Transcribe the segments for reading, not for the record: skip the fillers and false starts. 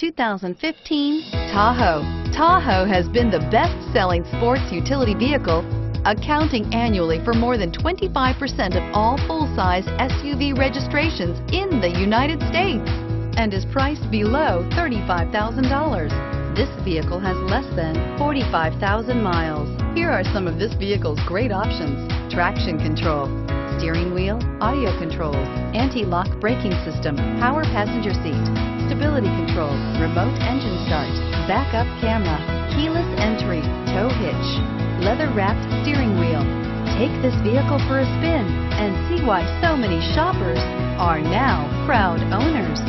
2015 Tahoe. Tahoe has been the best-selling sports utility vehicle, accounting annually for more than 25% of all full-size SUV registrations in the United States and is priced below $35,000. This vehicle has less than 45,000 miles. Here are some of this vehicle's great options: traction control, steering wheel audio controls, anti-lock braking system, power passenger seat, stability control, remote engine start, backup camera, keyless entry, tow hitch, leather-wrapped steering wheel. Take this vehicle for a spin and see why so many shoppers are now proud owners.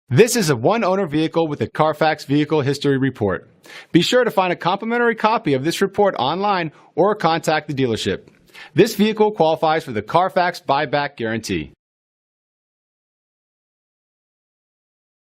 This is a one-owner vehicle with a CARFAX Vehicle History Report. Be sure to find a complimentary copy of this report online or contact the dealership. This vehicle qualifies for the CARFAX Buyback Guarantee.